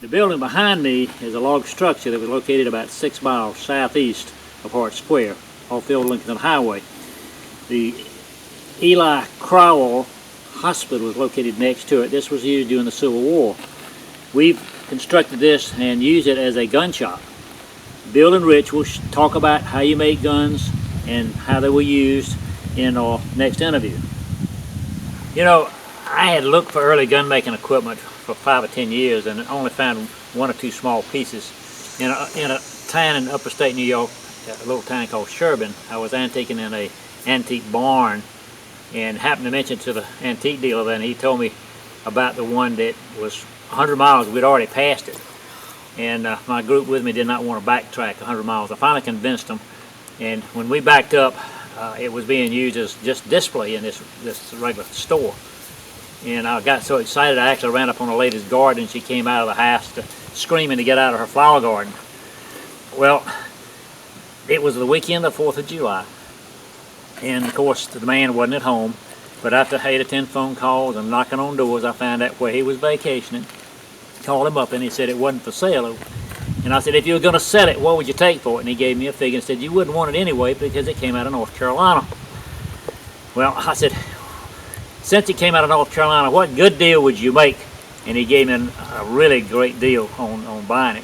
The building behind me is a log structure that was located about 6 miles southeast of Hart Square off the Old Lincolnton Highway. The Eli Crowell Hospital was located next to it. This was used during the Civil War. We've constructed this and used it as a gun shop. Bill and Rich will talk about how you make guns and how they were used in our next interview. You know, I had looked for early gun making equipment for 5 or 10 years and only found 1 or 2 small pieces. In a town in upstate New York, a little town called Sherburne, I was antiquing in a antique barn and happened to mention to the antique dealer there, and he told me about the one that was 100 miles. We'd already passed it, and my group with me did not want to backtrack 100 miles. I finally convinced them, and when we backed up, it was being used as just display in this regular store. And I got so excited I actually ran up on a lady's garden. She came out of the house screaming to get out of her flower garden. Well, it was the weekend of 4th of July. And of course the man wasn't at home. But after 8 or 10 phone calls and knocking on doors, I found out where he was vacationing. Called him up and he said it wasn't for sale. And I said, if you were going to sell it, what would you take for it? And he gave me a figure and said, you wouldn't want it anyway because it came out of North Carolina. Well, I said, since it came out of North Carolina, what good deal would you make? And he gave me a really great deal on buying it.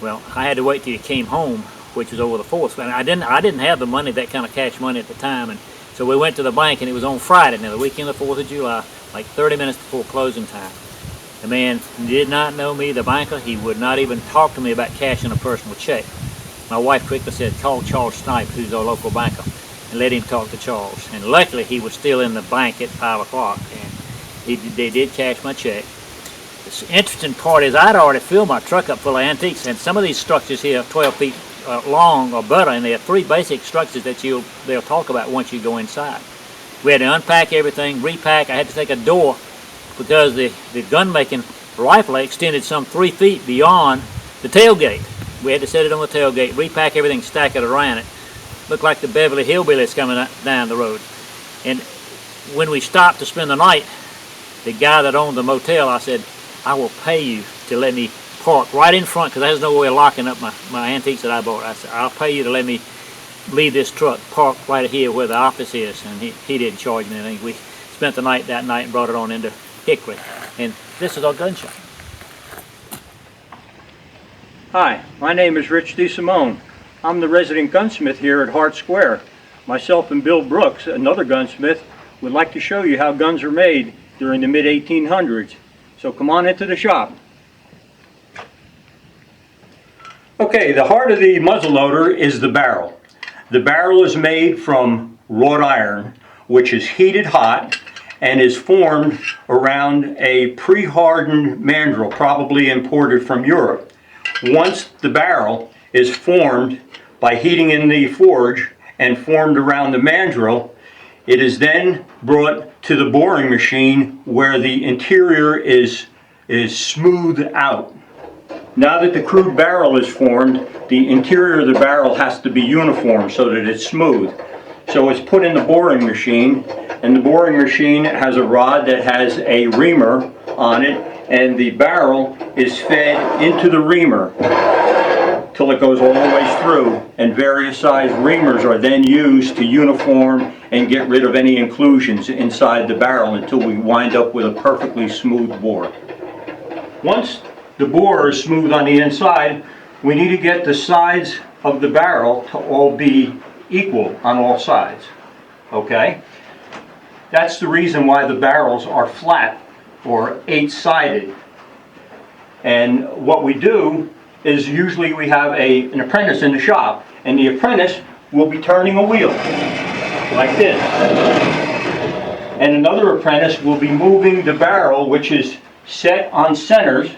Well, I had to wait till he came home, which was over the 4th. And I didn't have the money, that kind of cash money at the time. And so we went to the bank, and it was on Friday, now the weekend of the 4th of July, like 30 minutes before closing time. The man did not know me, the banker. He would not even talk to me about cashing a personal check. My wife quickly said, call Charles Snipe, who's our local banker, and let him talk to Charles. And luckily he was still in the bank at 5 o'clock, and they did cash my check. The interesting part is I'd already filled my truck up full of antiques, and some of these structures here are 12 feet long or better, and there are 3 basic structures that they'll talk about once you go inside. We had to unpack everything, repack. I had to take a door because the gun making rifle extended some 3 feet beyond the tailgate. We had to set it on the tailgate, repack everything, stack it around it. Looked like the Beverly Hillbillies coming down the road. And when we stopped to spend the night, the guy that owned the motel, I said, I will pay you to let me park right in front, because there's no way of locking up my antiques that I bought. I said, I'll pay you to let me leave this truck parked right here where the office is. And he didn't charge me anything. We spent the night that night and brought it on into Hickory. And this is our gun shop. Hi, my name is Rich DeSimone. I'm the resident gunsmith here at Hart Square. Myself and Bill Brooks, another gunsmith, would like to show you how guns are made during the mid-1800s. So come on into the shop. Okay, the heart of the muzzleloader is the barrel. The barrel is made from wrought iron, which is heated hot and is formed around a pre-hardened mandrel, probably imported from Europe. Once the barrel is formed by heating in the forge and formed around the mandrel, it is then brought to the boring machine where the interior is smoothed out. Now that the crude barrel is formed, the interior of the barrel has to be uniform so that it's smooth. So it's put in the boring machine, and the boring machine has a rod that has a reamer on it, and the barrel is fed into the reamer till it goes all the way through, and various size reamers are then used to uniform and get rid of any inclusions inside the barrel until we wind up with a perfectly smooth bore. Once the bore is smooth on the inside, we need to get the sides of the barrel to all be equal on all sides. Okay? That's the reason why the barrels are flat or 8-sided. And what we do is usually we have an apprentice in the shop, and the apprentice will be turning a wheel like this. And another apprentice will be moving the barrel, which is set on centers,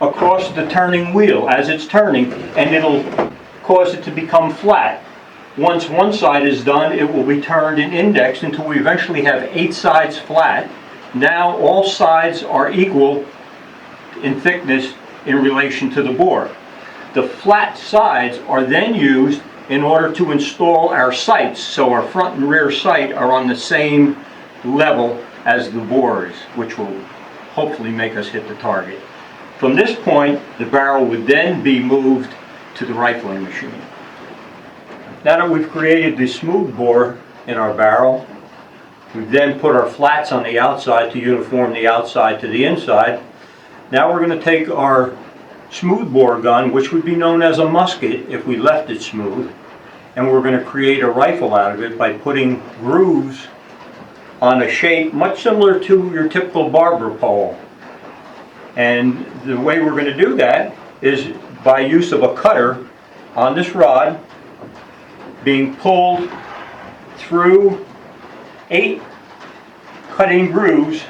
across the turning wheel as it's turning, and it'll cause it to become flat. Once one side is done, it will be turned and indexed until we eventually have 8 sides flat. Now all sides are equal in thickness in relation to the bore. The flat sides are then used in order to install our sights, so our front and rear sight are on the same level as the bores, which will hopefully make us hit the target. From this point, the barrel would then be moved to the rifling machine. Now that we've created the smooth bore in our barrel, we've then put our flats on the outside to uniform the outside to the inside. Now we're going to take our smooth bore gun, which would be known as a musket if we left it smooth, and we're going to create a rifle out of it by putting grooves on a shape much similar to your typical barber pole. And the way we're going to do that is by use of a cutter on this rod being pulled through 8 cutting grooves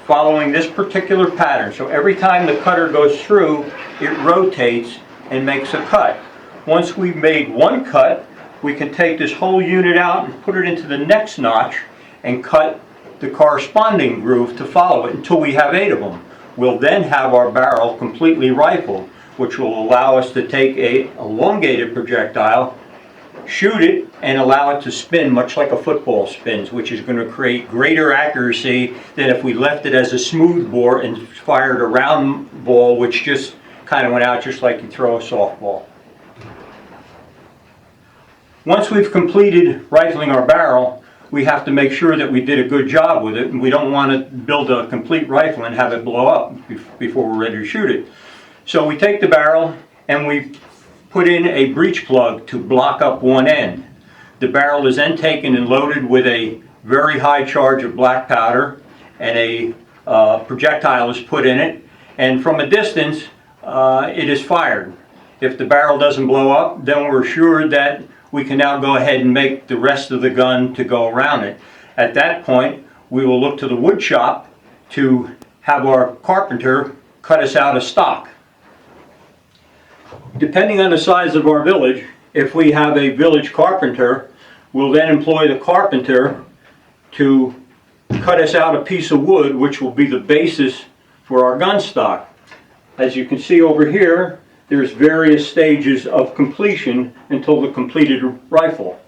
following this particular pattern. So every time the cutter goes through, it rotates and makes a cut. Once we've made one cut, we can take this whole unit out and put it into the next notch and cut the corresponding groove to follow it until we have 8 of them. We'll then have our barrel completely rifled, which will allow us to take a elongated projectile, shoot it, and allow it to spin much like a football spins, which is going to create greater accuracy than if we left it as a smooth bore and fired a round ball, which just kind of went out just like you throw a softball. Once we've completed rifling our barrel, we have to make sure that we did a good job with it, and we don't want to build a complete rifle and have it blow up before we're ready to shoot it. So we take the barrel and we put in a breech plug to block up one end. The barrel is then taken and loaded with a very high charge of black powder, and a projectile is put in it, and from a distance it is fired. If the barrel doesn't blow up, then we're assured that we can now go ahead and make the rest of the gun to go around it. At that point, we will look to the wood shop to have our carpenter cut us out a stock. Depending on the size of our village, if we have a village carpenter, we'll then employ the carpenter to cut us out a piece of wood, which will be the basis for our gun stock. As you can see over here, there's various stages of completion until the completed rifle.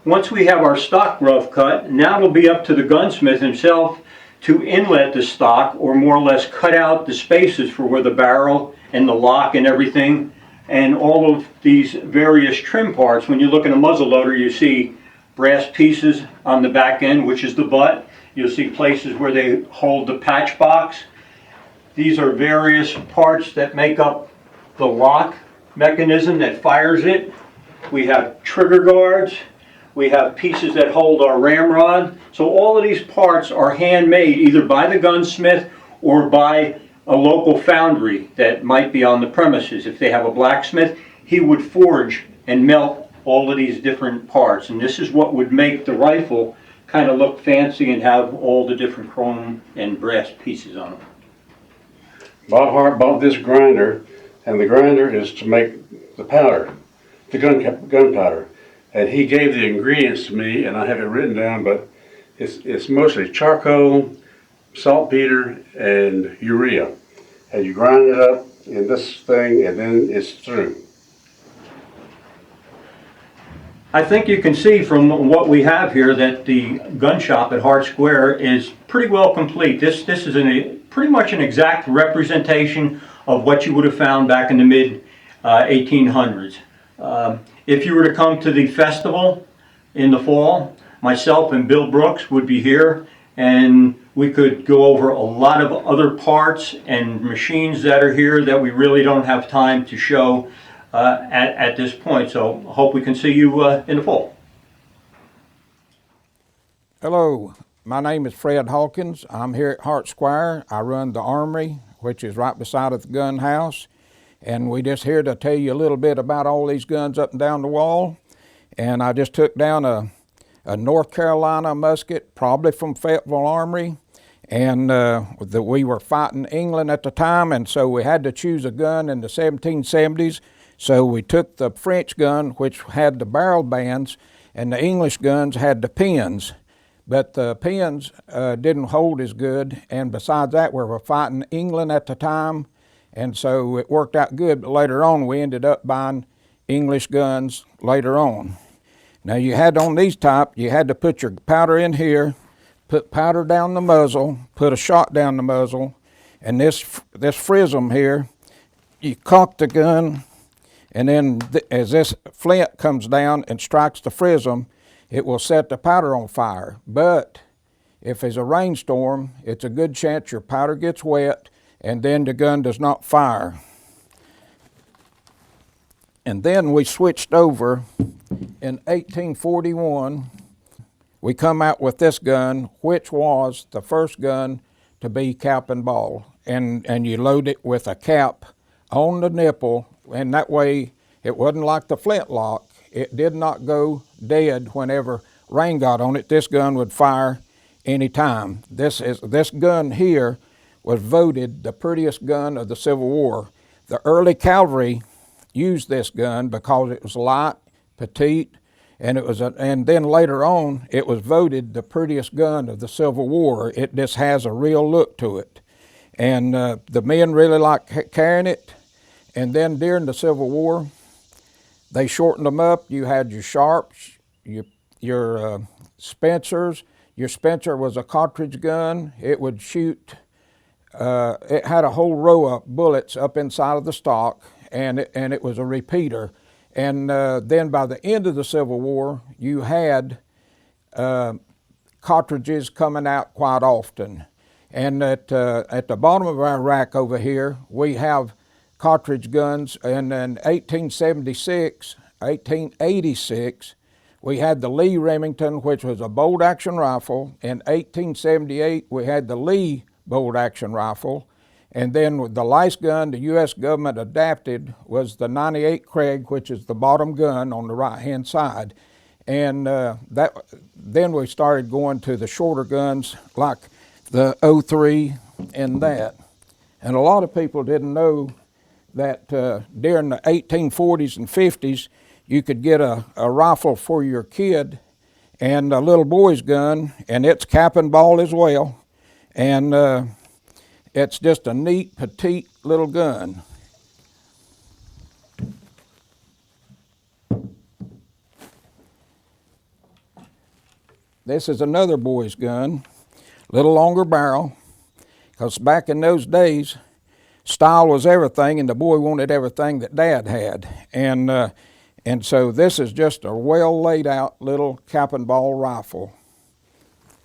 Once we have our stock rough cut, now it'll be up to the gunsmith himself to inlet the stock, or more or less cut out the spaces for where the barrel and the lock and everything, and all of these various trim parts. When you look at a muzzle loader, you see brass pieces on the back end, which is the butt. You'll see places where they hold the patch box. These are various parts that make up the lock mechanism that fires it. We have trigger guards. We have pieces that hold our ramrod. So all of these parts are handmade either by the gunsmith or by a local foundry that might be on the premises. If they have a blacksmith, he would forge and melt all of these different parts. And this is what would make the rifle kind of look fancy and have all the different chrome and brass pieces on them. Bob Hart bought this grinder, and the grinder is to make the powder, the gunpowder. And he gave the ingredients to me, and I have it written down, but it's mostly charcoal, saltpeter, and urea. And you grind it up in this thing, and then it's through. I think you can see from what we have here that the gun shop at Hart Square is pretty well complete. This is pretty much an exact representation of what you would have found back in the mid 1800s. If you were to come to the festival in the fall, myself and Bill Brooks would be here, and we could go over a lot of other parts and machines that are here that we really don't have time to show at this point. So I hope we can see you in the fall. Hello, my name is Fred Hawkins. I'm here at Hart Square. I run the armory, which is right beside of the gun house. And we just here to tell you a little bit about all these guns up and down the wall. And I just took down a North Carolina musket, probably from Fayetteville Armory. And we were fighting England at the time, and so we had to choose a gun in the 1770s. So we took the French gun, which had the barrel bands, and the English guns had the pins. But the pins didn't hold as good, and besides that, we were fighting England at the time, and so it worked out good. But later on, we ended up buying English guns later on. Now you had on these type, you had to put your powder in here, put powder down the muzzle, put a shot down the muzzle, and this frism here, you cock the gun, and then as this flint comes down and strikes the frism, it will set the powder on fire. But if there's a rainstorm, it's a good chance your powder gets wet and then the gun does not fire. And then we switched over in 1841. We come out with this gun, which was the first gun to be cap and ball. And you load it with a cap on the nipple, and that way it wasn't like the flintlock. It did not go dead whenever rain got on it. This gun would fire any time. This gun here was voted the prettiest gun of the Civil War. The early cavalry used this gun because it was light, petite, and and then later on it was voted the prettiest gun of the Civil War. It just has a real look to it, and the men really liked carrying it. And then during the Civil War, they shortened them up. You had your Sharps, your Spencers. Your Spencer was a cartridge gun. It would shoot. It had a whole row of bullets up inside of the stock, and it was a repeater. And then by the end of the Civil War, you had cartridges coming out quite often. And at the bottom of our rack over here, we have cartridge guns. And in 1886, we had the Lee Remington, which was a bolt-action rifle. In 1878, we had the Lee bolt-action rifle. And then the last gun the U.S. government adapted was the .98 Krag, which is the bottom gun on the right-hand side. And then we started going to the shorter guns like the .03 and that. And a lot of people didn't know that during the 1840s and 50s, you could get a rifle for your kid and a little boy's gun, and it's cap and ball as well. And it's just a neat, petite little gun. This is another boy's gun, a little longer barrel, because back in those days, style was everything, and the boy wanted everything that Dad had. And so this is just a well laid out little cap and ball rifle.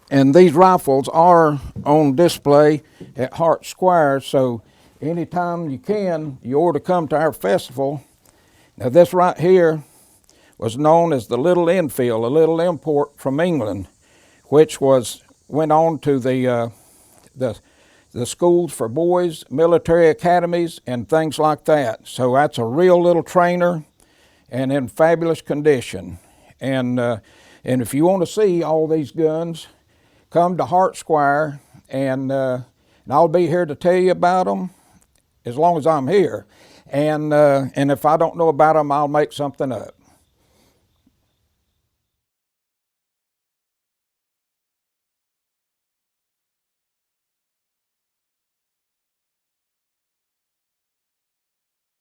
And these rifles are on display at Hart Square, so anytime you can, you ought to come to our festival. Now this right here was known as the Little Enfield, a little import from England, which went on to the schools for boys, military academies, and things like that. So that's a real little trainer and in fabulous condition. And if you want to see all these guns, come to Hart Square, and I'll be here to tell you about them as long as I'm here. And if I don't know about them, I'll make something up.